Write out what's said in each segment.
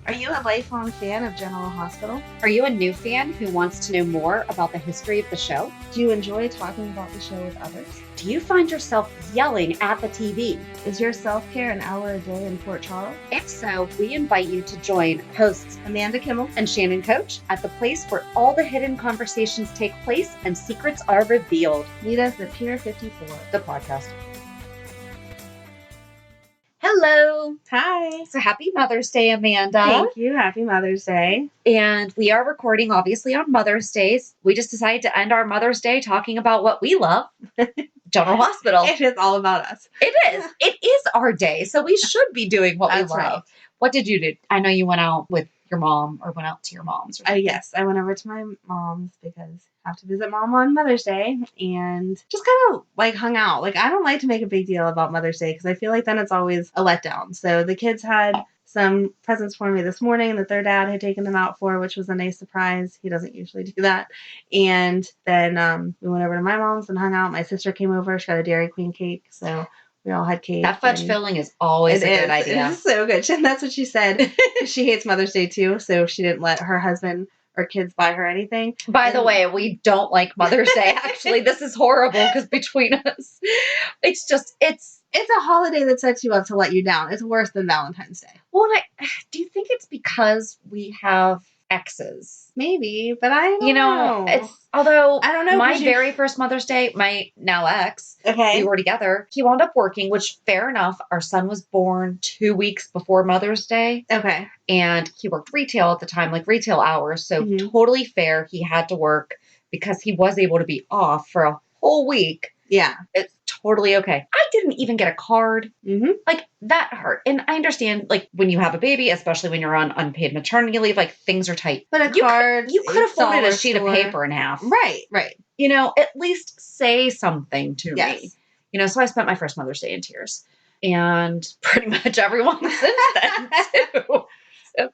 Are you a lifelong fan of General Hospital? Are you a new fan who wants to know more about the history of the show? Do you enjoy talking about the show with others? Do you find yourself yelling at the TV? Is your self-care an hour a day in Port Charles? If so, we invite you to join hosts Amanda Kimmel and Shannon Coach at the place where all the hidden conversations take place and secrets are revealed. Meet us at Pier 54, the podcast. Hello. Hi. So happy Mother's Day, Amanda. Thank you. Happy Mother's Day. And we are recording, obviously, on Mother's Day. We just decided to end our Mother's Day talking about what we love, General Hospital. It is all about us. It is. It is our day. So we should be doing what we love. Right. What did you do? I know you went out with your mom or went out to your mom's. Or yes, I went over to my mom's because I have to visit mom on Mother's Day and just kind of like hung out. Like, I don't like to make a big deal about Mother's Day because I feel like then it's always a letdown. So the kids had some presents for me this morning that their dad had taken them out for, which was a nice surprise. He doesn't usually do that. And then we went over to my mom's and hung out. My sister came over. She got a Dairy Queen cake. So we all had cake. That fudge filling is always a good idea. It's so good. And that's what she said. She hates Mother's Day too. So she didn't let her husband or kids buy her anything. By the way, we don't like Mother's Day. Actually, this is horrible because between us, it's a holiday that sets you up to let you down. It's worse than Valentine's Day. Well, do you think it's because we have exes? Maybe, but I don't know. Although I don't know. My very first Mother's Day, my now ex, we were together. He wound up working, which fair enough. Our son was born 2 weeks before Mother's Day. Okay. And he worked retail at the time, like retail hours. So totally fair. He had to work because he was able to be off for a whole week. Yeah. It's totally okay. I didn't even get a card. Mm-hmm. Like, that hurt. And I understand, like, when you have a baby, especially when you're on unpaid maternity leave, like, things are tight. But card, you could have folded a sheet of paper in half. Right. You know, at least say something to me. You know, so I spent my first Mother's Day in tears. And pretty much everyone since then, too.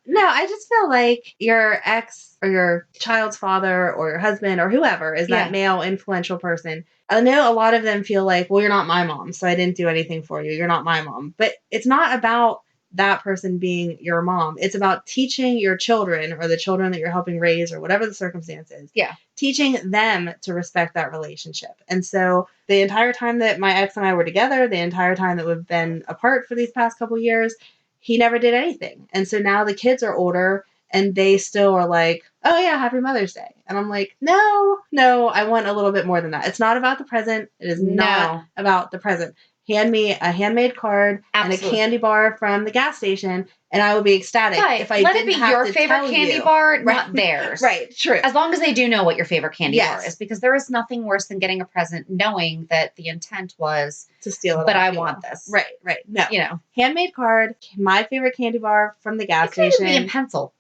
No, I just feel like your ex or your child's father or your husband or whoever is that male influential person. I know a lot of them feel like, well, you're not my mom, so I didn't do anything for you. You're not my mom. But it's not about that person being your mom. It's about teaching your children or the children that you're helping raise or whatever the circumstance is. Yeah. Teaching them to respect that relationship. And so the entire time that my ex and I were together, the entire time that we've been apart for these past couple years, he never did anything. And so now the kids are older and they still are like, oh yeah, happy Mother's Day. And I'm like, no, I want a little bit more than that. It's not about the present. It is not about the present. Hand me a handmade card and a candy bar from the gas station, and I would be ecstatic if I didn't have to tell you. Let it be your favorite candy bar, not theirs. Right, true. As long as they do know what your favorite candy bar is, because there is nothing worse than getting a present knowing that the intent was to steal it. But I want this. Right. No, handmade card, my favorite candy bar from the gas station. It could be in pencil.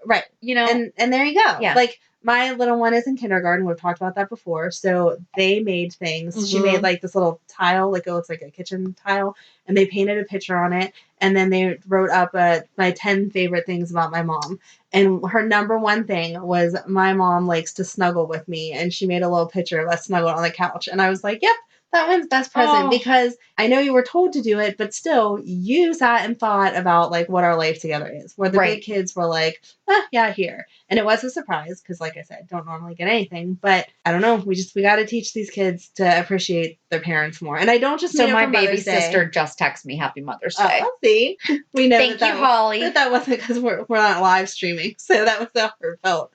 Right. And there you go. Yeah. Like, my little one is in kindergarten. We've talked about that before. So they made things. Mm-hmm. She made like this little tile, like, it's like a kitchen tile. And they painted a picture on it. And then they wrote up my 10 favorite things about my mom. And her number one thing was my mom likes to snuggle with me. And she made a little picture of us snuggled on the couch. And I was like, yep. That one's best present because I know you were told to do it, but still you sat and thought about like what our life together is. Where the big kids were like, yeah, here. And it was a surprise because, like I said, don't normally get anything. But I don't know. We got to teach these kids to appreciate their parents more. And I don't just mean my baby sister just texted me Happy Mother's Day. See, we know. Thank you, Holly. That wasn't because we're not live streaming, so that was a heartfelt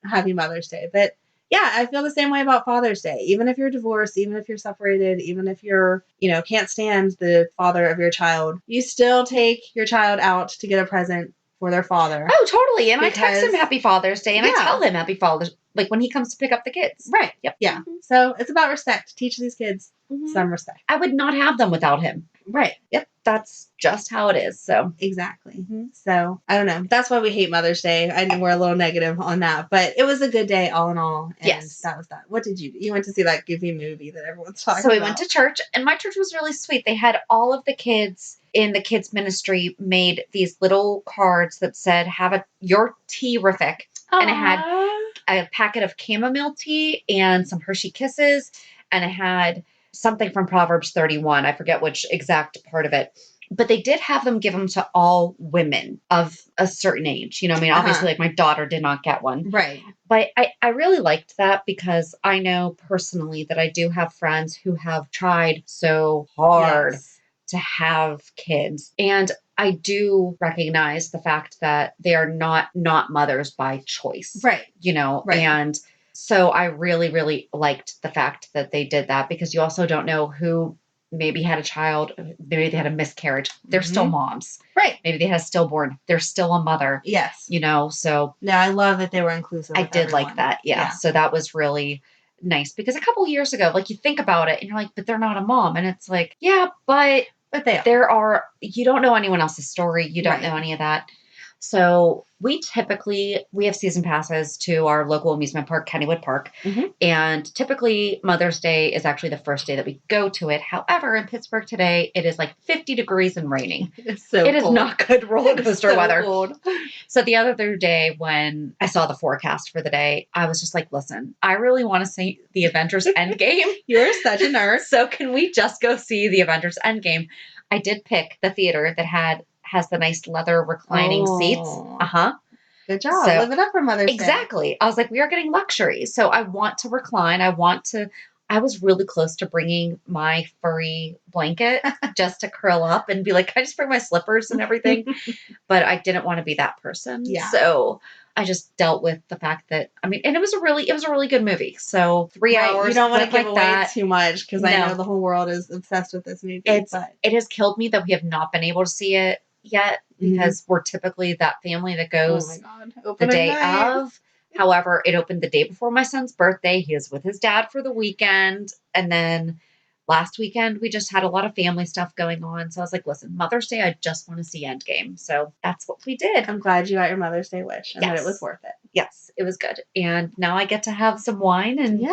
Happy Mother's Day. But yeah, I feel the same way about Father's Day. Even if you're divorced, even if you're separated, even if you're, can't stand the father of your child, you still take your child out to get a present for their father. Oh, totally. And I text him Happy Father's Day and I tell him Happy Father's Day, like when he comes to pick up the kids. Right. Yep. Yeah. Mm-hmm. So it's about respect. Teach these kids some respect. I would not have them without him. Right. Yep. That's just how it is. So exactly. Mm-hmm. So I don't know. That's why we hate Mother's Day. I know we're a little negative on that, but it was a good day all in all. And that was that. What did you do? You went to see that goofy movie that everyone's talking about. So we went to church, and my church was really sweet. They had all of the kids in the kids ministry made these little cards that said, your tea-rific. And it had a packet of chamomile tea and some Hershey Kisses, and it had something from Proverbs 31. I forget which exact part of it. But they did have them give them to all women of a certain age. You know, I mean, obviously, like my daughter did not get one. Right. But I really liked that because I know personally that I do have friends who have tried so hard to have kids. And I do recognize the fact that they are not mothers by choice. Right. You know, and so I really, really liked the fact that they did that because you also don't know who maybe had a child, maybe they had a miscarriage. They're still moms. Right. Maybe they had a stillborn. They're still a mother. Yes. You know, so. No, I love that they were inclusive. I did like that. Yeah. So that was really nice because a couple years ago, like you think about it and you're like, but they're not a mom. And it's like, yeah, but there are, you don't know anyone else's story. You don't know any of that. So we have season passes to our local amusement park, Kennywood Park. And typically Mother's Day is actually the first day that we go to it. However, in Pittsburgh today, it is like 50 degrees and raining. It is not good roller coaster weather. Cold. So the other day when I saw the forecast for the day, I was just like, listen, I really want to see the Avengers Endgame. You're such a nerd. So can we just go see the Avengers Endgame? I did pick the theater that has the nice leather reclining seats. Good job. So, live it up for Mother's Day. Exactly. I was like, we are getting luxury. So I want to recline. I was really close to bringing my furry blanket just to curl up and be like, can I just bring my slippers and everything? But I didn't want to be that person. Yeah. So I just dealt with the fact that, I mean, and it was a really good movie. So 3 hours. You don't want to give away too much because I know the whole world is obsessed with this movie. It has killed me that we have not been able to see it yet because we're typically that family that goes the day of. However, it opened the day before my son's birthday. He was with his dad for the weekend. And then last weekend, we just had a lot of family stuff going on. So I was like, listen, Mother's Day, I just want to see Endgame. So that's what we did. I'm glad you got your Mother's Day wish and that it was worth it. Yes, it was good. And now I get to have some wine and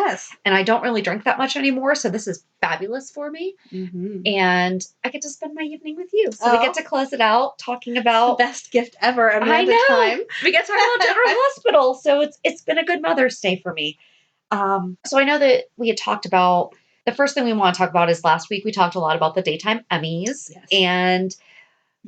I don't really drink that much anymore. So this is fabulous for me. And I get to spend my evening with you. So we get to close it out talking about the best gift ever, Amanda. Time. We get to talk about General Hospital. So it's been a good Mother's Day for me. So I know that we had talked about the first thing we want to talk about is last week we talked a lot about the Daytime Emmys and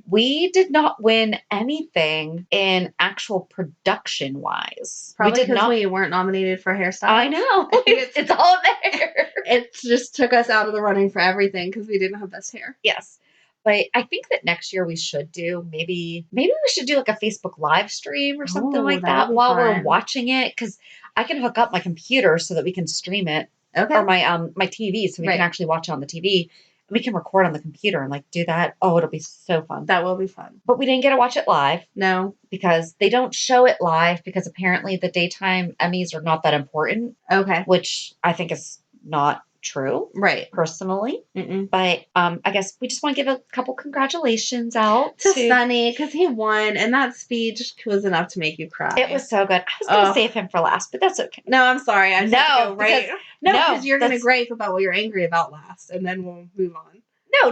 we did not win anything in actual production wise. Probably because we weren't nominated for hairstyle. I know. It's all there. It just took us out of the running for everything because we didn't have best hair. Yes. But I think that next year we should do maybe we should do like a Facebook live stream or something like that while we're watching it because I can hook up my computer so that we can stream it. Okay. Or my TV so we can actually watch it on the TV. And we can record on the computer and like do that. Oh, it'll be so fun. That will be fun. But we didn't get to watch it live. No. Because they don't show it live because apparently the Daytime Emmys are not that important. Okay. Which I think is not true. Right. Personally. But I guess we just want to give a couple congratulations out to Sonny because he won and that speech was enough to make you cry. It was so good. I was going to save him for last, but that's okay. No, I'm sorry. I just have to go right. Because you're going to gripe about what you're angry about last and then we'll move on.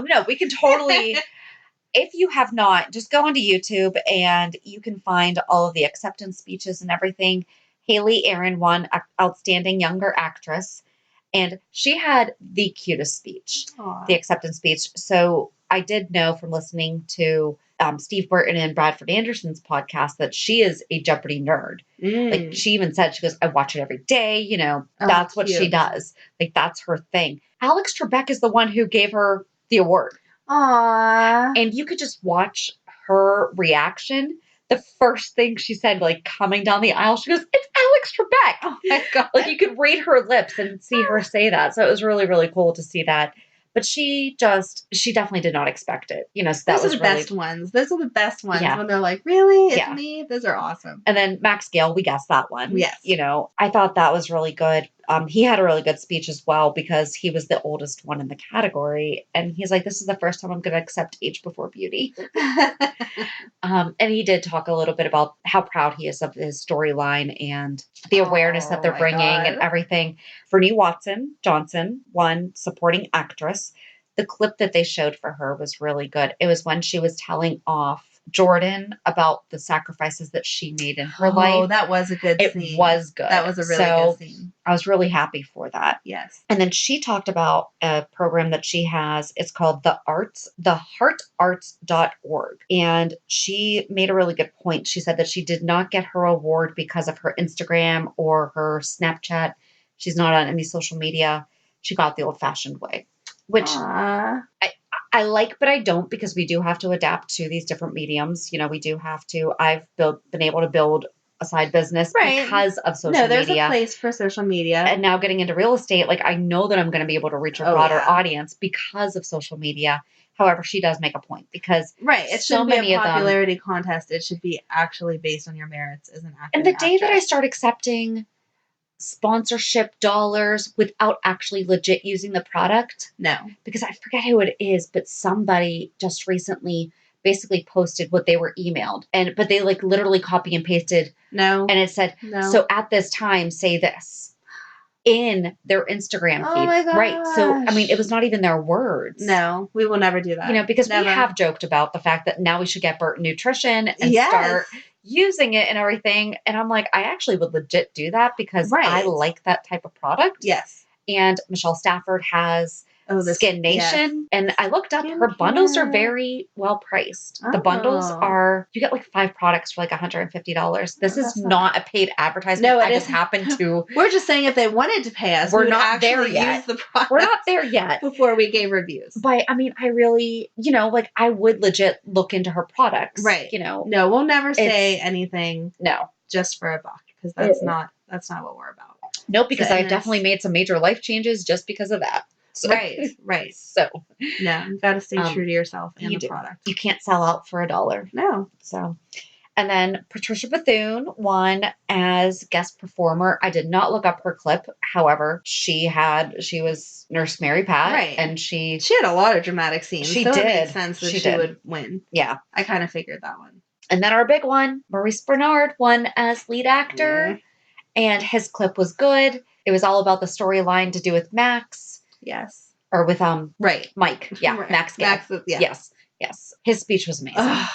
No, we can totally. If you have not, just go onto YouTube and you can find all of the acceptance speeches and everything. Haley Aaron won Outstanding Younger Actress. And she had the cutest speech, the acceptance speech. So I did know from listening to Steve Burton and Bradford Anderson's podcast that she is a Jeopardy nerd. Like she even said, she goes, I watch it every day. You know, that's what she does. Like that's her thing. Alex Trebek is the one who gave her the award. Aww. And you could just watch her reaction. The first thing she said, like coming down the aisle, she goes, it's Alex Trebek. Oh my God. Like you could read her lips and see her say that. So it was really, really cool to see that. But she definitely did not expect it. You know, so that Those are the best ones. Those are the best ones when they're like, really? It's me? Those are awesome. And then Max Gale, we guessed that one. Yes. You know, I thought that was really good. He had a really good speech as well because he was the oldest one in the category. And he's like, this is the first time I'm going to accept age before beauty. And he did talk a little bit about how proud he is of his storyline and the awareness that they're bringing and everything. Fernie Johnson won supporting actress. The clip that they showed for her was really good. It was when she was telling off Jordan about the sacrifices that she made in her life. Oh, that was a good scene. It was good. That was a really good scene. I was really happy for that. Yes. And then she talked about a program that she has. It's called theheartarts.org. And she made a really good point. She said that she did not get her award because of her Instagram or her Snapchat. She's not on any social media. She got the old-fashioned way, which I like, but I don't, because we do have to adapt to these different mediums. You know, we do have to. I've been able to build a side business because of social media. No, there's a place for social media. And now getting into real estate, like, I know that I'm going to be able to reach a broader audience because of social media. However, she does make a point, because it shouldn't be a popularity contest. It should be actually based on your merits as an actor. And the day that I start accepting sponsorship dollars without actually legit using the product. No. Because I forget who it is, but somebody just recently basically posted what they were emailed. But they like literally copy and pasted. No. And it said, so at this time, say this in their Instagram feed. Oh my gosh. Right. So, I mean, it was not even their words. No, we will never do that. You know, because we have joked about the fact that now we should get Burt Nutrition and start using it and everything. And I'm like, I actually would legit do that, because I like that type of product. Yes. And Michelle Stafford has Skin Nation. And I looked up, her bundles are very well priced. The bundles are, you get like 5 products for like $150. This is not a paid advertisement. No, I just happened to. We're just saying if they wanted to pay us, we're not there yet. Use the product. We're not there yet. Before we gave reviews. But I mean, I really, you know, like, I would legit look into her products. Right. You know. No, we'll never say anything. No. Just for a buck, because that's not what we're about. Nope, because I've definitely made some major life changes just because of that. So, right. So, no, you've got to stay true to yourself and the product. You can't sell out for $1. No. So, and then Patricia Bethune won as guest performer. I did not look up her clip. However, she was Nurse Mary Pat. Right. And she had a lot of dramatic scenes. She so did. It made sense that she would win. Yeah. I kind of figured that one. And then our big one, Maurice Bernard, won as lead actor. And his clip was good. It was all about the storyline to do with Max. Yes. Or with Mike. Yeah. Right. Max. Yes. His speech was amazing.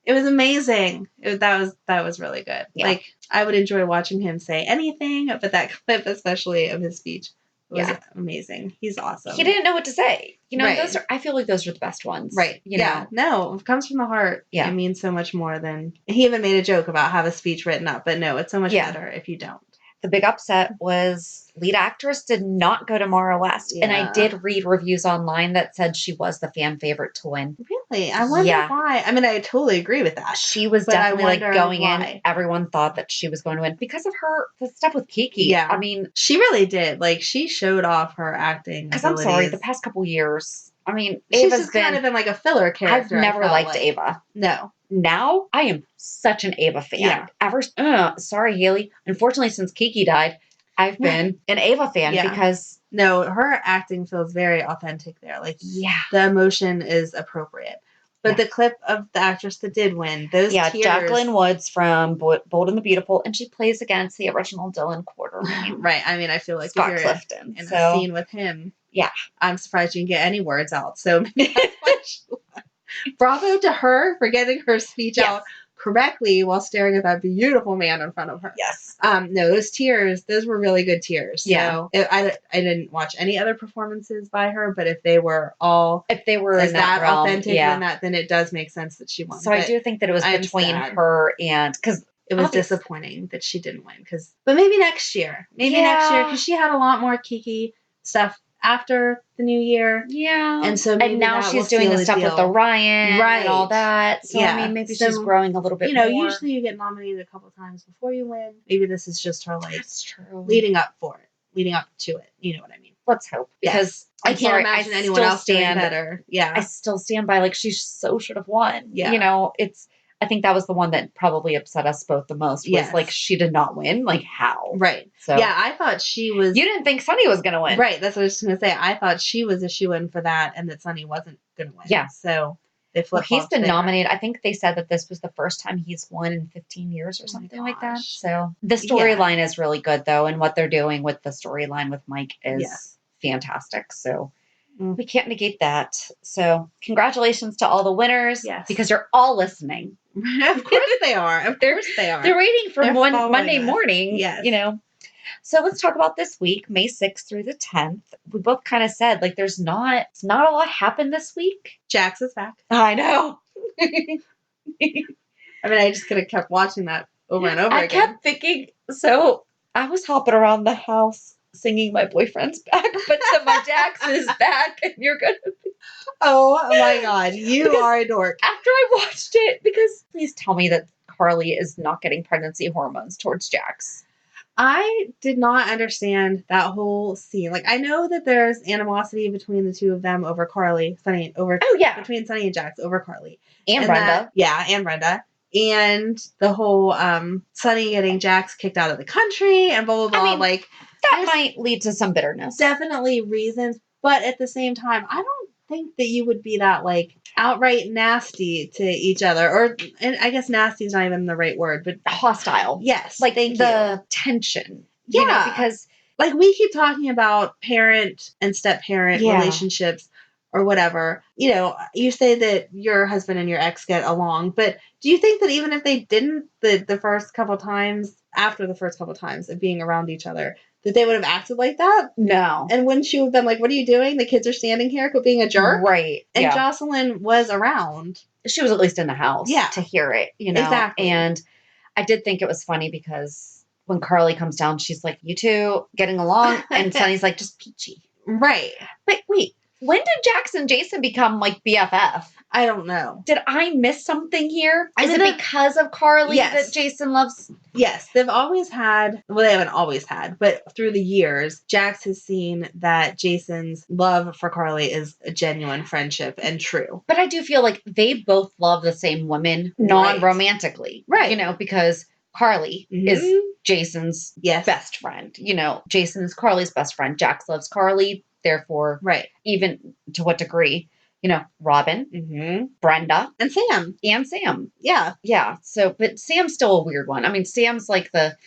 It was amazing. That was really good. Yeah. Like, I would enjoy watching him say anything, but that clip, especially of his speech, was amazing. He's awesome. He didn't know what to say. You know, I feel like those are the best ones. Right. You know? No, it comes from the heart. Yeah. It means so much more than, he even made a joke about have a speech written up, but no, it's so much better if you don't. The big upset was lead actress did not go to Maura West. Yeah. And I did read reviews online that said she was the fan favorite to win. Really? I wonder why. I mean, I totally agree with that. She was definitely like going in. Everyone thought that she was going to win because of the stuff with Kiki. Yeah. I mean, she really did. Like, she showed off her acting. Because I'm sorry, the past couple years, I mean, she's just kind of been like a filler character. I've never liked Ava. No. Now, I am such an Ava fan. Yeah. Sorry, Haley. Unfortunately, since Kiki died, I've been an Ava fan because... No, her acting feels very authentic there. Like, the emotion is appropriate. But the clip of the actress that did win, those tears... Jacqueline Woods from Bold and the Beautiful, and she plays against the original Dylan Quartermaine. Right. I mean, I feel like Scott if you're Clifton. in a scene with him, I'm surprised you can get any words out. So maybe that's why she won. Bravo to her for getting her speech out correctly while staring at that beautiful man in front of her. Yes. No, those tears, those were really good tears. Yeah. So I didn't watch any other performances by her, but if they were in that realm, authentic in that, then it does make sense that she won. So I do think that it was between her and, because it was disappointing that she didn't win. But maybe next year. Because she had a lot more Kiki stuff after the new year. Yeah. And so maybe now she's doing the stuff with the Ryan and all that. So I mean, maybe she's growing a little bit more. Usually you get nominated a couple times before you win. Maybe this is just her leading up to it. You know what I mean? Let's hope. Because I can't imagine anyone else doing better. Yeah. I still stand by, like, she so should have won. Yeah. You know, I think that was the one that probably upset us both the most. Was like, she did not win. Like, how? Right. So I thought she was. You didn't think Sunny was going to win, right? That's what I was going to say. I thought she was a shoo-in for that, and that Sunny wasn't going to win. Yeah. So they flipped. He's been nominated. I think they said that this was the first time he's won in 15 years or something like that. So the storyline is really good, though, and what they're doing with the storyline with Mike is fantastic. So. We can't negate that. So congratulations to all the winners because you're all listening. Of course they are. Of course they are. They're waiting for Monday us. morning. Yes. You know. So let's talk about this week, May 6th through the 10th. We both kind of said, like, it's not a lot happened this week. Jax is back. I know. I mean, I just could have kept watching that over and over again. I kept thinking, so I was hopping around the house singing my boyfriend's back, but so my Jax is back, and you're going to be... Oh my God, you are a dork. After I watched it, because please tell me that Carly is not getting pregnancy hormones towards Jax. I did not understand that whole scene. Like, I know that there's animosity between the two of them over Carly, between Sunny and Jax over Carly. And Brenda. And Brenda. And the whole Sunny getting Jax kicked out of the country and blah, blah, blah. I mean, that might lead to some bitterness. Definitely reasons. But at the same time, I don't think that you would be that, like, outright nasty to each other. And I guess nasty is not even the right word, but hostile. Yes. Like the tension. Yeah. You know, because like we keep talking about parent and step-parent relationships or whatever. You know, you say that your husband and your ex get along, but do you think that even if they didn't, the first couple times, after the first couple times of being around each other, that they would have acted like that? No. And wouldn't you have been like, what are you doing? The kids are standing here, quit being a jerk? Right. And Jocelyn was around. She was at least in the house to hear it, you know? Exactly. And I did think it was funny because when Carly comes down, she's like, you two getting along? And Sunny's like, just peachy. Right. But wait, when did Jax and Jason become like BFF? I don't know. Did I miss something here? Is it because of Carly that Jason loves? Yes, they've always had, well, they haven't always had, but through the years, Jax has seen that Jason's love for Carly is a genuine friendship and true. But I do feel like they both love the same women non-romantically. Right. You know, because Carly is Jason's best friend. You know, Jason's Carly's best friend. Jax loves Carly. Therefore, even to what degree, you know, Robin, Brenda, and Sam. Yeah. Yeah. So, but Sam's still a weird one. I mean, Sam's the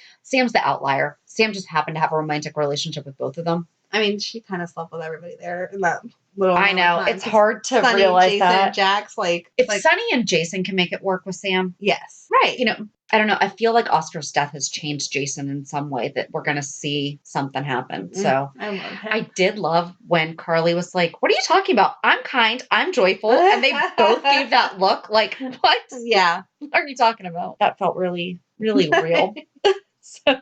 outlier. Sam just happened to have a romantic relationship with both of them. I mean, she kind of slept with everybody there in that little. I know. It's hard to realize Jason, that. Jax, if Sunny and Jason can make it work with Sam. Yes. Right. You know, I don't know. I feel like Oscar's death has changed Jason in some way that we're going to see something happen. So I love him. I did love when Carly was like, what are you talking about? I'm kind. I'm joyful. And they both gave that look like, what? Yeah. What are you talking about? That felt really, really real. So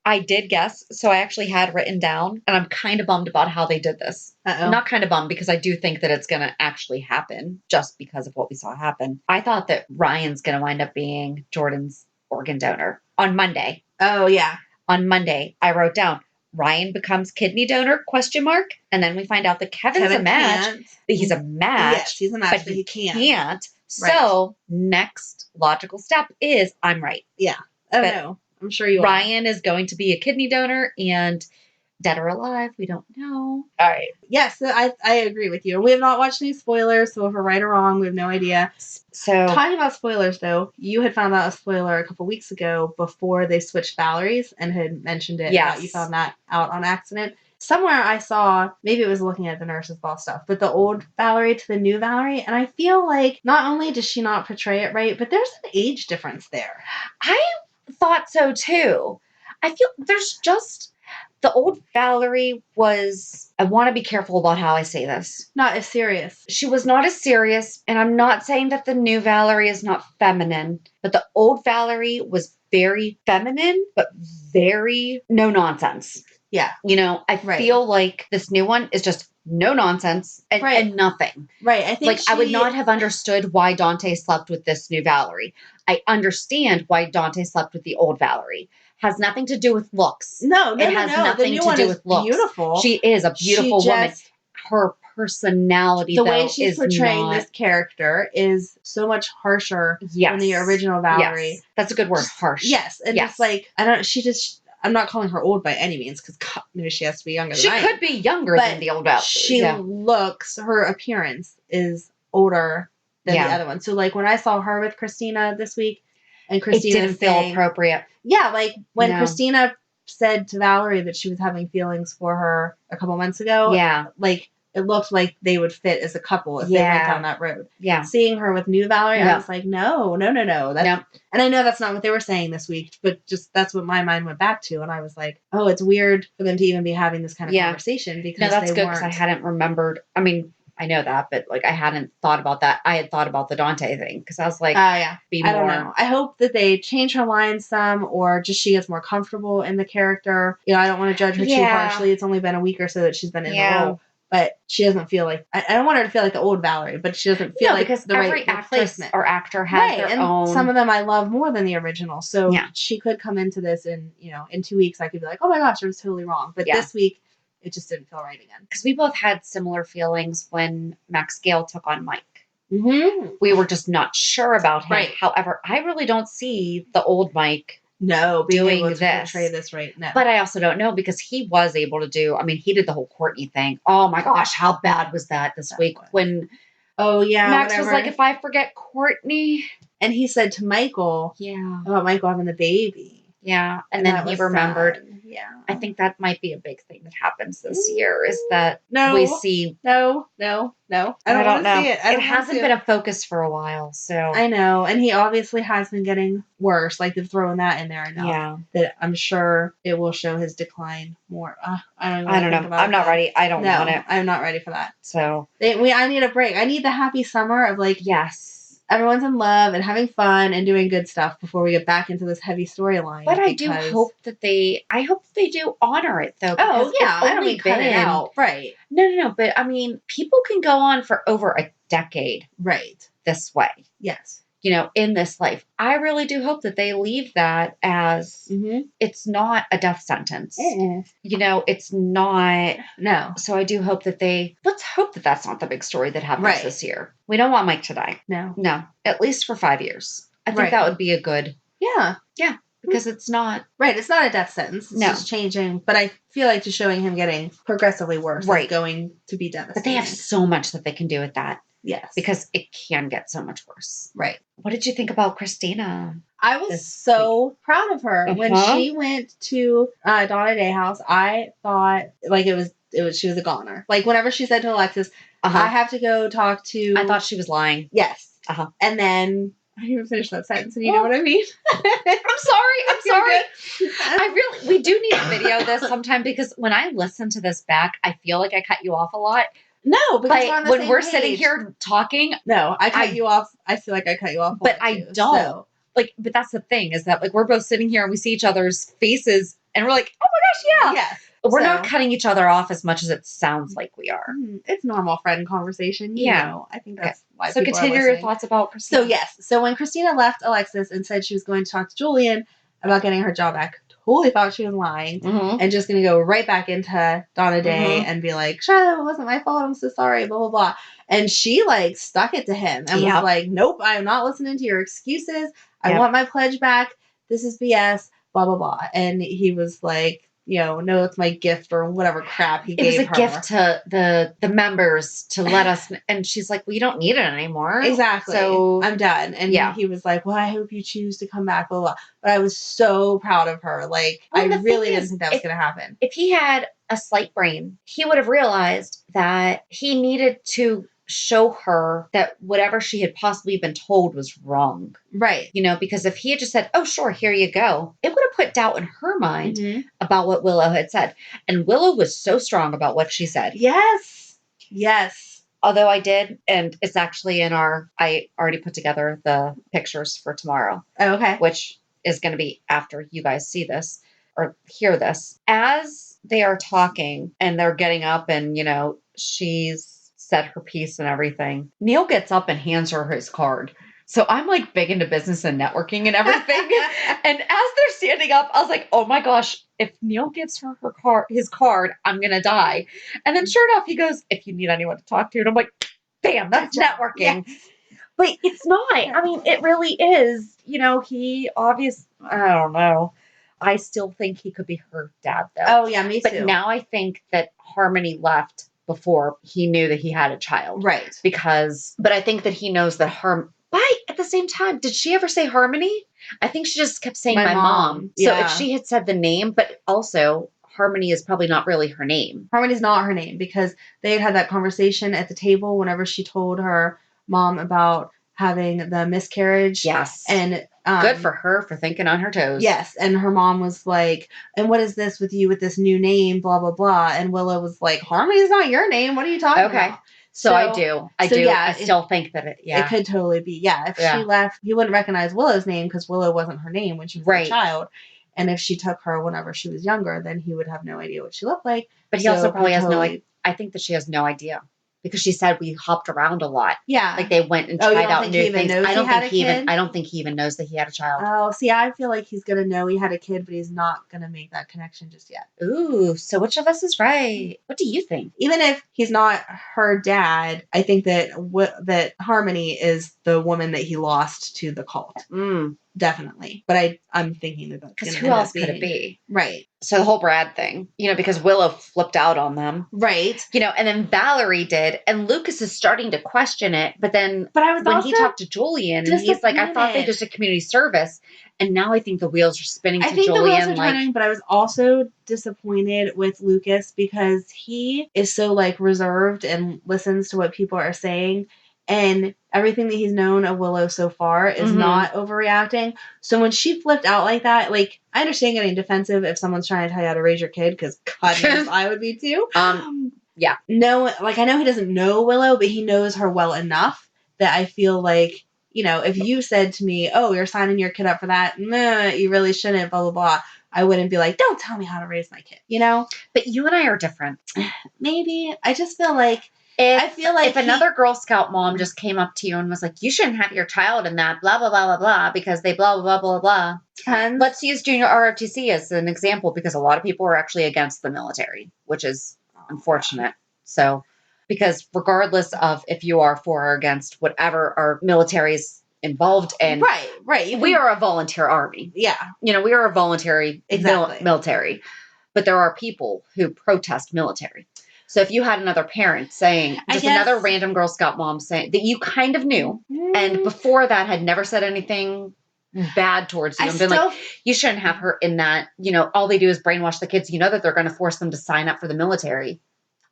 I did guess. So I actually had written down, and I'm kind of bummed about how they did this. Not kind of bummed because I do think that it's going to actually happen just because of what we saw happen. I thought that Ryan's going to wind up being Jordan's organ donor on Monday. Oh, yeah. On Monday, I wrote down Ryan becomes kidney donor, ? And then we find out that Kevin's a match. Can't. He's a match. Yes, he's a match, but he can't. So next logical step is I'm right. Yeah. Oh, no. I'm sure you are. Ryan is going to be a kidney donor, and dead or alive, we don't know. All right. Yes, I agree with you. We have not watched any spoilers, so if we're right or wrong, we have no idea. So talking about spoilers, though, you had found out a spoiler a couple weeks ago before they switched Valerie's and had mentioned it. Yes. You found that out on accident. Somewhere I saw, maybe it was looking at the Nurse's Ball stuff, but the old Valerie to the new Valerie, and I feel like not only does she not portray it right, but there's an age difference there. I thought so too. I feel there's just the old Valerie was, I want to be careful about how I say this. Not as serious. She was not as serious, and I'm not saying that the new Valerie is not feminine, but the old Valerie was very feminine, but very no nonsense. Yeah. You know, I feel like this new one is just no nonsense and nothing. Right. I think I would not have understood why Dante slept with this new Valerie. I understand why Dante slept with the old Valerie. Has nothing to do with looks. No, it has nothing to do with looks. Beautiful. She is a beautiful woman. Her personality, the way she's portraying this character is so much harsher than the original Valerie. Yes. That's a good word, harsh. Yes, and it's like I'm not calling her old by any means because maybe she has to be younger. She could be younger than the old Valerie. She looks, her appearance is older than the other one. So like when I saw her with Kristina this week, and Kristina it didn't feel appropriate. Yeah, like when Kristina said to Valerie that she was having feelings for her a couple months ago. Yeah, like it looked like they would fit as a couple if they went down that road. Yeah. Seeing her with new Valerie, I was like, no. That's, and I know that's not what they were saying this week, but just that's what my mind went back to. And I was like, oh, it's weird for them to even be having this kind of conversation because that's good because I hadn't remembered. I mean, I know that, but like I hadn't thought about that. I had thought about the Dante thing because I was like, I don't know. I hope that they change her lines some or just she gets more comfortable in the character. You know, I don't want to judge her too harshly. It's only been a week or so that she's been in the role. But she doesn't feel like, I don't want her to feel like the old Valerie, but she doesn't feel like because the every actress or actor has their own. Some of them I love more than the original. So she could come into this and, you know, in 2 weeks I could be like, oh my gosh, I was totally wrong. But this week, it just didn't feel right again. Because we both had similar feelings when Max Gail took on Mike. Mm-hmm. We were just not sure about him. Right. However, I really don't see the old Mike doing able to portray this right now. But I also don't know because he was able to do, I mean, he did the whole Courtney thing. Oh my gosh, how bad was that this week when Max was like, if I forget Courtney. And he said to Michael, about Michael having the baby. Yeah. And then he remembered. Sad. Yeah. I think that might be a big thing that happens this year is that we see. No. I don't know. See it. It hasn't been a focus for a while. So I know. And he obviously has been getting worse. Like they're throwing that in there now. That I'm sure it will show his decline more. I don't know. I'm not ready. I don't want it. I'm not ready for that. So I need a break. I need the happy summer of like, everyone's in love and having fun and doing good stuff before we get back into this heavy storyline. But I do hope that they do honor it though. Oh yeah, I don't mean cut it out. Right. No. But I mean, people can go on for over a decade. Right. This way. Yes. You know, in this life. I really do hope that they leave that as it's not a death sentence. You know, it's not. No. So I do hope that let's hope that that's not the big story that happens this year. We don't want Mike to die. No. At least for 5 years. I think that would be a good. Yeah. Because it's not. Right. It's not a death sentence. It's just changing. But I feel like just showing him getting progressively worse is going to be devastating. But they have so much that they can do with that. Yes. Because it can get so much worse. Right. What did you think about Kristina? I was so proud of her. When she went to Donna Day house, I thought like it was she was a goner. Like whenever she said to Alexis, I have to go talk to I thought she was lying. Yes. And then I didn't even finish that sentence, and you know what I mean? I'm sorry. We do need to video this sometime because when I listen to this back, I feel like I cut you off a lot. No, because we're on the when same we're page. sitting here talking. No, I cut you off. I feel like I cut you off. But I don't. So. Like, but that's the thing is that like we're both sitting here and we see each other's faces and we're like, oh my gosh, yeah. Yes. We're not cutting each other off as much as it sounds like we are. It's normal friend conversation. You know. I think that's why so people continue are your thoughts about Kristina. So yes. So when Kristina left Alexis and said she was going to talk to Julian about getting her job back, totally thought she was lying and just going to go right back into Donna Day and be like, Charlotte, it wasn't my fault. I'm so sorry, blah, blah, blah. And she like stuck it to him and was like, nope, I am not listening to your excuses. I want my pledge back. This is BS, blah, blah, blah. And he was like, you know, no, it's my gift or whatever crap he gave her. It was a gift to the members to let us. And she's like, we don't need it anymore. Exactly. So I'm done. And he was like, well, I hope you choose to come back, blah, blah, blah. But I was so proud of her. Like, I really didn't think that was going to happen. If he had a slight brain, he would have realized that he needed to show her that whatever she had possibly been told was wrong. Right. You know, because if he had just said, oh, sure, here you go, it would have put doubt in her mind about what Willow had said. And Willow was so strong about what she said. Yes. Yes. Although I did, and it's actually I already put together the pictures for tomorrow. Oh, okay. Which is going to be after you guys see this or hear this. As they are talking and they're getting up and, you know, she's said her piece and everything. Neil gets up and hands her his card. So I'm like big into business and networking and everything. And as they're standing up, I was like, oh my gosh, if Neil gives her his card, I'm going to die. And then sure enough, he goes, if you need anyone to talk to. And I'm like, bam, that's networking. Yes. But it's not. I mean, it really is. You know, I don't know. I still think he could be her dad though. Oh yeah, me too. But now I think that Harmony left before he knew that he had a child. Right. But I think that he knows that but at the same time, did she ever say Harmony? I think she just kept saying my mom. So if she had said the name, but also Harmony is probably not really her name. Harmony's not her name because they had that conversation at the table whenever she told her mom about having the miscarriage. Yes. And good for her for thinking on her toes. Yes. And her mom was like, and what is this with you with this new name, blah, blah, blah. And Willow was like, Harmony's not your name. What are you talking about? So I do. Yeah, I still think that it could totally be. Yeah. If she left, he wouldn't recognize Willow's name because Willow wasn't her name when she was a child. And if she took her whenever she was younger, then he would have no idea what she looked like. But he also probably has I think that she has no idea. Because she said we hopped around a lot. Yeah. Like they went and tried out new things. I don't think he even knows that he had a child. Oh, see, I feel like he's gonna know he had a kid, but he's not gonna make that connection just yet. Ooh, so which of us is right? What do you think? Even if he's not her dad, I think that that Harmony is the woman that he lost to the cult. Definitely. But I'm thinking that that's because who else could it be? Right. So the whole Brad thing, because Willow flipped out on them. Right. And then Valerie did, and Lucas is starting to question it. But then when he talked to Julian, he's like, I thought they just did community service. And now I think the wheels are spinning to Julian. The wheels are turning, but I was also disappointed with Lucas because he is so reserved and listens to what people are saying. And everything that he's known of Willow so far is not overreacting. So when she flipped out like that, I understand getting defensive if someone's trying to tell you how to raise your kid, because God knows I would be too. Yeah. No, I know he doesn't know Willow, but he knows her well enough that I feel like, if you said to me, oh, you're signing your kid up for that, nah, you really shouldn't, blah, blah, blah. I wouldn't be like, don't tell me how to raise my kid, But you and I are different. Maybe. I just feel like, if another Girl Scout mom just came up to you and was like, you shouldn't have your child in that, blah, blah, blah, blah, blah, because they blah, blah, blah, blah, blah. Let's use junior ROTC as an example, because a lot of people are actually against the military, which is unfortunate. So, because regardless of if you are for or against whatever our military is involved in, right, we are a volunteer army. Yeah. We are a voluntary military, but there are people who protest military. So if you had another parent saying, another random Girl Scout mom saying that you kind of knew, and before that had never said anything bad towards you, and been like, you shouldn't have her in that, all they do is brainwash the kids, that they're going to force them to sign up for the military.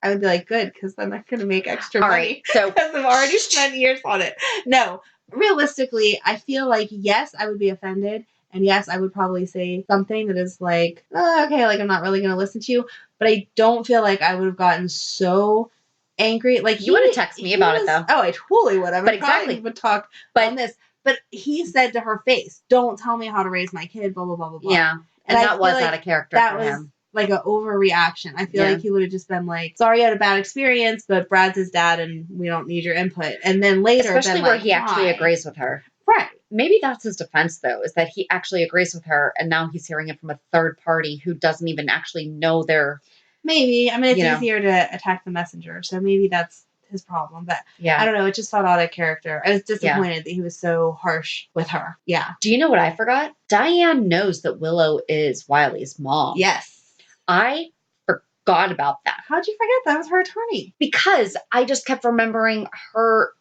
I would be like, good, because then I'm going to make extra money. Right, so because I've already spent years on it. No, realistically, I feel like, yes, I would be offended. And yes, I would probably say something that is like, oh, okay, I'm not really going to listen to you. But I don't feel like I would have gotten so angry. You would have texted me about it, though. Oh, I totally would have. But exactly. Would talk on this. But he said to her face, don't tell me how to raise my kid, blah, blah, blah, blah, blah. Yeah. And that was out of character for him. Like an overreaction. I feel like he would have just been like, sorry you had a bad experience, but Brad's his dad and we don't need your input. And then later, especially where he actually agrees with her. Right. Maybe that's his defense, though, is that he actually agrees with her, and now he's hearing it from a third party who doesn't even actually know their... Maybe. I mean, it's easier to attack the messenger, so maybe that's his problem. But I don't know. It just felt out of character. I was disappointed that he was so harsh with her. Yeah. Do you know what I forgot? Diane knows that Willow is Wiley's mom. Yes. I forgot about that. How'd you forget that was her attorney? Because I just kept remembering her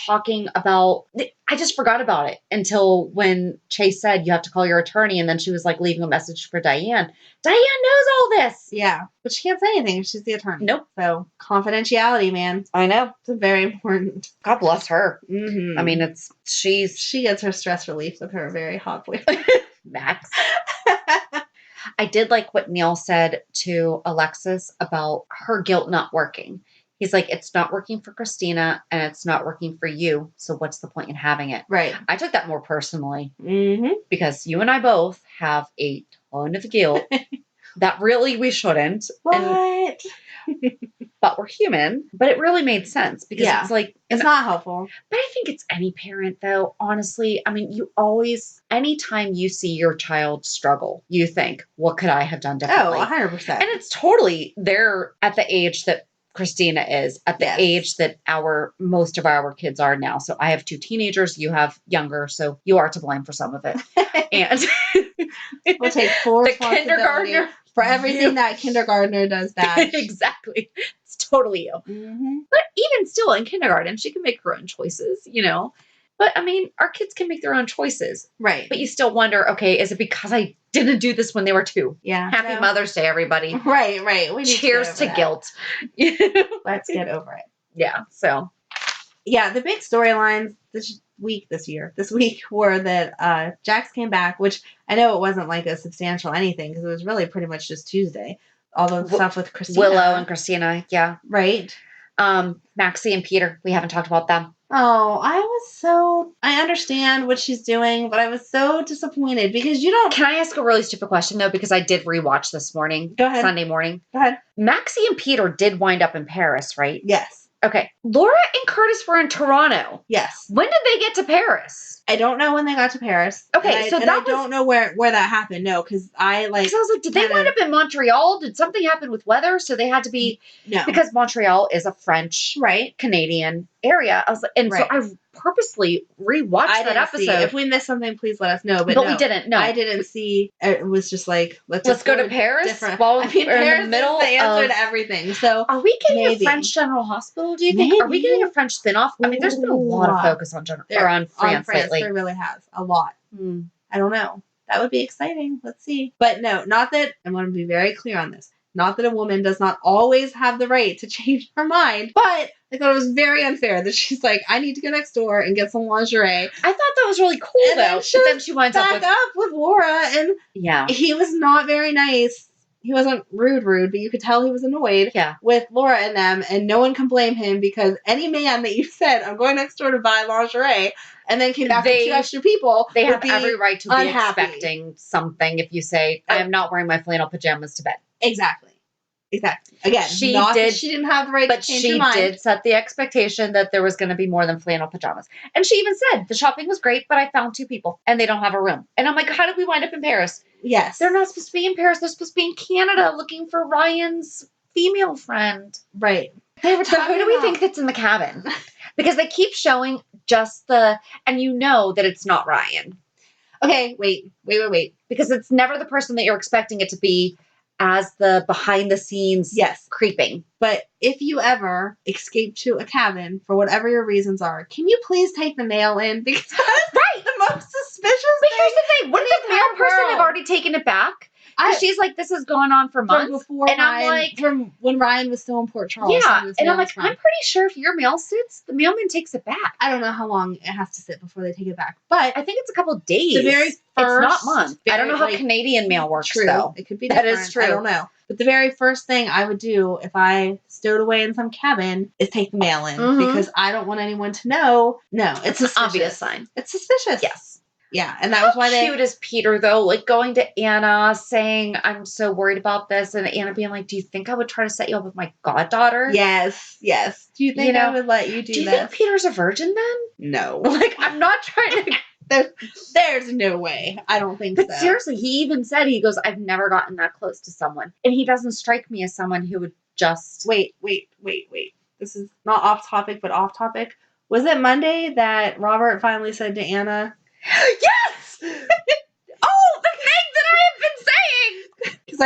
talking about, I just forgot about it until when Chase said you have to call your attorney, and then she was leaving a message for Diane. Diane knows all this. Yeah, but she can't say anything. She's the attorney. Nope. So confidentiality, man. I know. It's very important. God bless her. Mm-hmm. I mean, she gets her stress relief with her very hot boyfriend. Max. I did like what Neil said to Alexis about her guilt not working. He's like, it's not working for Kristina and it's not working for you. So what's the point in having it? Right. I took that more personally because you and I both have a ton of guilt that really we shouldn't. What? But we're human. But it really made sense because it's not helpful. But I think it's any parent, though, honestly. I mean, anytime you see your child struggle, you think, what could I have done differently? Oh, 100%. And it's totally, they're at the age that Kristina is, at the age that most of our kids are now. So I have 2 teenagers, you have younger, so you are to blame for some of it. And we'll take full responsibility kindergartner for everything that kindergartner does bad. Exactly. It's totally you. Mm-hmm. But even still in kindergarten, she can make her own choices, But But I mean, our kids can make their own choices. Right. But you still wonder, okay, is it because I didn't do this when they were 2? Yeah. Happy Mother's Day, everybody. Right. We need Cheers to guilt. Let's get over it. Yeah. So. Yeah, the big storylines this week were that Jax came back, which I know it wasn't like a substantial anything because it was really pretty much just Tuesday. All the stuff with Kristina. Willow and Kristina, yeah. Right. Maxie and Peter, we haven't talked about them. Oh, I understand what she's doing, but I was so disappointed because you don't. Can I ask a really stupid question though? Because I did rewatch this morning. Go ahead. Sunday morning. Go ahead. Maxie and Peter did wind up in Paris, right? Yes. Okay. Laura and Curtis were in Toronto. Yes. When did they get to Paris? I don't know when they got to Paris. Okay, I don't know where that happened. No, because I was like, did they wind up in Montreal? Did something happen with weather? So they had to be because Montreal is a French, Canadian area. I was like, so I purposely rewatched that episode. If we missed something, please let us know. But we didn't. No, I didn't see. It was just like let's go to Paris. Paris in the middle is the answer to everything. So are we getting a French General Hospital? Do you think? Are we getting a French spinoff? I mean, there's been a lot of focus on France lately. There really has a lot. I don't know. That would be exciting. Let's see. But no, not that. I want to be very clear on this. Not that a woman does not always have the right to change her mind, but I thought it was very unfair that she's like, I need to go next door and get some lingerie. I thought that was really cool, though. But then she winds up with Laura, and he was not very nice. He wasn't rude, but you could tell he was annoyed with Laura and them, and no one can blame him because any man that you said, I'm going next door to buy lingerie, and then came back with 2 extra people, they have every right to unhappy. Be expecting something if you say, I am not wearing my flannel pajamas to bed. Exactly. Again, she didn't have the right to change her mind. She did set the expectation that there was going to be more than flannel pajamas. And she even said, the shopping was great, but I found 2 people and they don't have a room. And I'm like, how did we wind up in Paris? Yes. They're not supposed to be in Paris. They're supposed to be in Canada looking for Ryan's female friend. Right. So who do we think that's in the cabin? Because they keep showing just and you know that it's not Ryan. Okay, wait. Because it's never the person that you're expecting it to be as the behind the scenes creeping. But if you ever escape to a cabin for whatever your reasons are, can you please take the mail in? Because that's the most suspicious thing. But here's the thing. Wouldn't the mail person have already taken it back? Because she's like, this has gone on for months. I'm like, from when Ryan was still in Port Charles. Yeah. And I'm like, I'm pretty sure if your mail sits, the mailman takes it back. I don't know how long it has to sit before they take it back. But I think it's a couple of days. The very first, it's not months. I don't know how Canadian mail works, though. It could be different. That is true. I don't know. But the very first thing I would do if I stowed away in some cabin is take the mail in. Because I don't want anyone to know. No, it's an obvious sign. It's suspicious. Yes. Yeah, and that was why How cute is Peter, though? Like, going to Anna, saying, I'm so worried about this, and Anna being like, do you think I would try to set you up with my goddaughter? Yes. Do you think I would let you do this? Do you think Peter's a virgin, then? No. Like, I'm not trying to... There's no way. I don't think so. But seriously, he even said, he goes, I've never gotten that close to someone. And he doesn't strike me as someone who would just... Wait. This is not off topic, but off topic. Was it Monday that Robert finally said to Anna... Yes! The thing that I have been saying! Because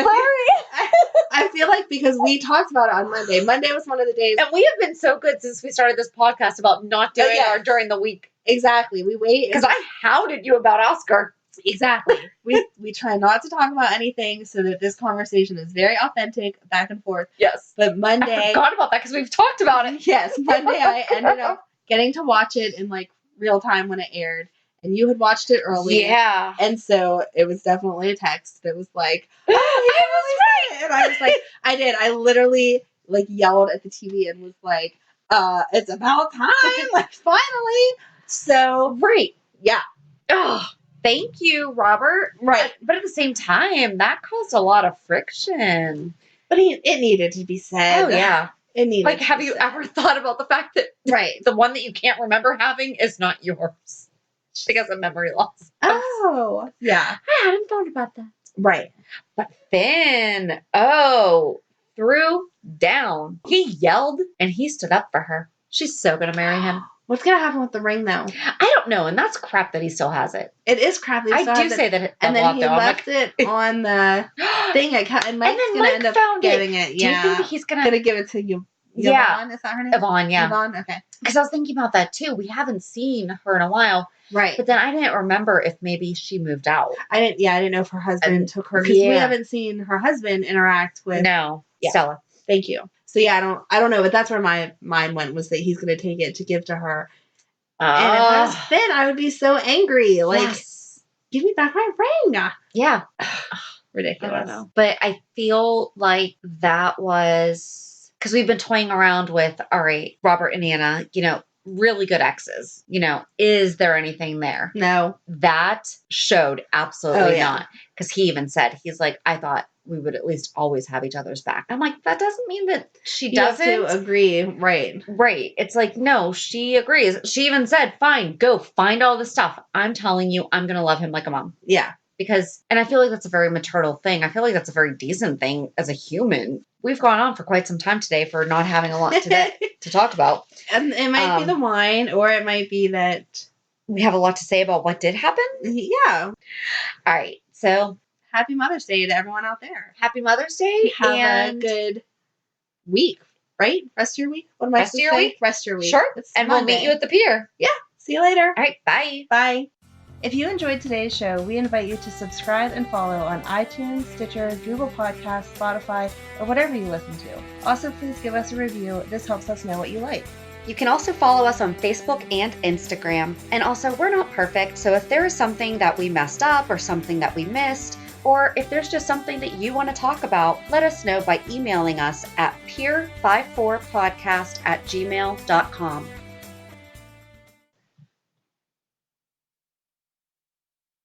I feel like because we talked about it on Monday. Monday was one of the days. And we have been so good since we started this podcast about not doing our during the week. Exactly. We wait. Because I hounded you about Oscar. Exactly. we try not to talk about anything so that this conversation is very authentic, back and forth. Yes. But Monday... I forgot about that because we've talked about it. Yes. Monday I ended up getting to watch it in like real time when it aired. And you had watched it early. Yeah. And so it was definitely a text that was like, oh, I was right. And I was like, I did. I literally like yelled at the TV and was like, it's about time. Like, finally. So, right. Yeah. Oh, thank you, Robert. Right. But at the same time, that caused a lot of friction. But it needed to be said. Oh, yeah. It needed like, have you ever thought about the fact that the one that you can't remember having is not yours? Because of memory loss. Oh, yeah. I hadn't thought about that. Right. But Finn, threw down. He yelled and he stood up for her. She's so going to marry him. What's going to happen with the ring, though? I don't know. And that's crap that he still has it. It is crap that he still has it. I do say that. And then he left it on the thing. And Mike's going to end up getting it. Do you think that he's going to give it to you? Yeah. Yvonne, is that her name? Yvonne, yeah. Yvonne, okay. Because I was thinking about that too. We haven't seen her in a while. Right. But then I didn't remember if maybe she moved out. I didn't know if her husband took her. Because we haven't seen her husband interact with Stella. Thank you. So yeah, I don't know, but that's where my mind went, was that he's going to take it to give to her. And if I was Finn, I would be so angry. Like, give me back my ring. Yeah. Ridiculous. I don't know. But I feel like that was, because we've been toying around with, all right, Robert and Anna, really good exes. Is there anything there? No. That showed absolutely not. Because he even said, he's like, I thought we would at least always have each other's back. I'm like, that doesn't mean that she doesn't. You have to agree. Right. Right. It's like, no, she agrees. She even said, fine, go find all the stuff. I'm telling you, I'm going to love him like a mom. Yeah. Because, and I feel like that's a very maternal thing. I feel like that's a very decent thing as a human. We've gone on for quite some time today for not having a lot to talk about. And it might be the wine, or it might be that we have a lot to say about what did happen. Yeah. All right. So happy Mother's Day to everyone out there. Happy Mother's Day. Have a good week, right? Rest of your week. What am I supposed to say? Rest of your week. Sure. And Monday. We'll meet you at the pier. Yeah. See you later. All right. Bye. Bye. If you enjoyed today's show, we invite you to subscribe and follow on iTunes, Stitcher, Google Podcasts, Spotify, or whatever you listen to. Also, please give us a review. This helps us know what you like. You can also follow us on Facebook and Instagram. And also, we're not perfect, so if there is something that we messed up or something that we missed, or if there's just something that you want to talk about, let us know by emailing us at peer54podcast@gmail.com.